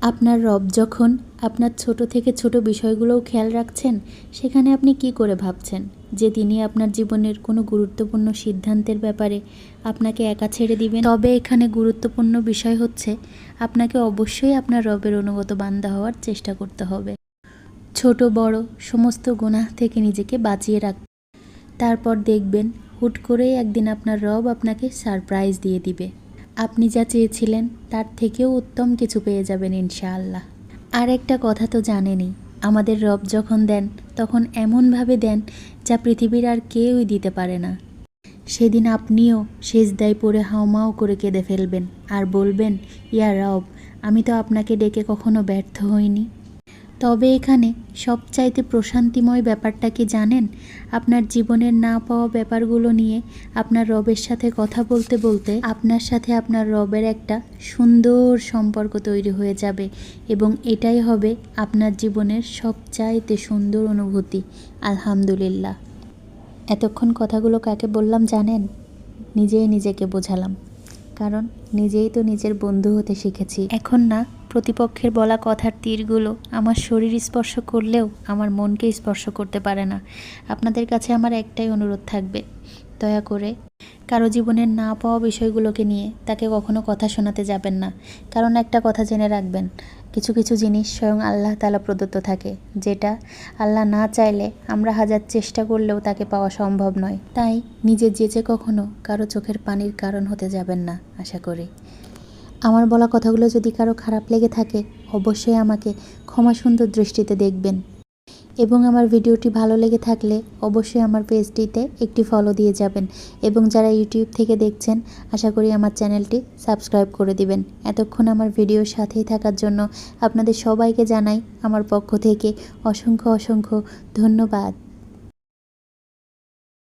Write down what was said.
আপনার রব যখন আপনার ছোট থেকে ছোট বিষয়গুলোও খেয়াল রাখছেন, সেখানে আপনি কি করে ভাবছেন যে তিনি আপনার জীবনের কোনো গুরুত্বপূর্ণ সিদ্ধান্তের ব্যাপারে আপনাকে একা ছেড়ে দিবেন? তবে এখানে গুরুত্বপূর্ণ বিষয় হচ্ছে আপনাকে অবশ্যই আপনার রবের অনুগত বান্দা হওয়ার চেষ্টা করতে হবে। ছোট বড় সমস্ত গুনাহ থেকে নিজেকে বাঁচিয়ে রাখতে। তারপর দেখবেন হুট করেই একদিন আপনার রব আপনাকে সারপ্রাইজ দিয়ে দিবে। আপনি যা চেয়েছিলেন তার থেকেও উত্তম কিছু পেয়ে যাবেন ইনশাআল্লাহ। আর একটা কথা তো জানেনই, আমাদের রব যখন দেন তখন এমনভাবে দেন যা পৃথিবীর আর কেউই দিতে পারে না। সেদিন আপনিও সেজদায় পড়ে হাউমাউ করে কেঁদে ফেলবেন আর বলবেন, ইয়া রব, আমি তো আপনাকে ডেকে কখনো ব্যর্থ হইনি। তবে এখানে সবচাইতে প্রশান্তিময় ব্যাপারটা কি জানেন? আপনার জীবনের না পাওয়া ব্যাপারগুলো নিয়ে আপনার রবের সাথে কথা বলতে বলতে আপনার সাথে আপনার রবের একটা সুন্দর সম্পর্ক তৈরি হয়ে যাবে এবং এটাই হবে আপনার জীবনের সবচাইতে সুন্দর অনুভূতি। আলহামদুলিল্লাহ। এতক্ষণ কথাগুলো কাকে বললাম জানেন? নিজেই নিজেকে বোঝালাম, কারণ নিজেই তো নিজের বন্ধু হতে শিখেছি। এখন না প্রতিপক্ষের বলা কথার তীরগুলো আমার শরীর স্পর্শ করলেও আমার মনকে স্পর্শ করতে পারে না। আপনাদের কাছে আমার একটাই অনুরোধ থাকবে, দয়া করে কারো জীবনের না পাওয়া বিষয়গুলোকে নিয়ে তাকে কখনো কথা শোনাতে যাবেন না। কারণ একটা কথা জেনে রাখবেন, কিছু কিছু জিনিস স্বয়ং আল্লাহ তাআলা প্রদত্ত থাকে, যেটা আল্লাহ না চাইলে আমরা হাজার চেষ্টা করলেও তাকে পাওয়া সম্ভব নয়। তাই নিজে যেচে কখনো কারো চোখের পানির কারণ হতে যাবেন না। আশা করি আমার বলা কথাগুলো যদি কারো খারাপ লেগে থাকে, অবশ্যই আমাকে ক্ষমা সুন্দর দৃষ্টিতে দেখবেন এবং আমার ভিডিওটি ভালো লেগে থাকলে অবশ্যই আমার পেজটিতে একটি ফলো দিয়ে যাবেন এবং যারা ইউটিউব থেকে দেখছেন, আশা করি আমার চ্যানেলটি সাবস্ক্রাইব করে দিবেন। এতক্ষণ আমার ভিডিওর সাথেই থাকার জন্য আপনাদের সবাইকে জানাই আমার পক্ষ থেকে অসংখ্য অসংখ্য ধন্যবাদ।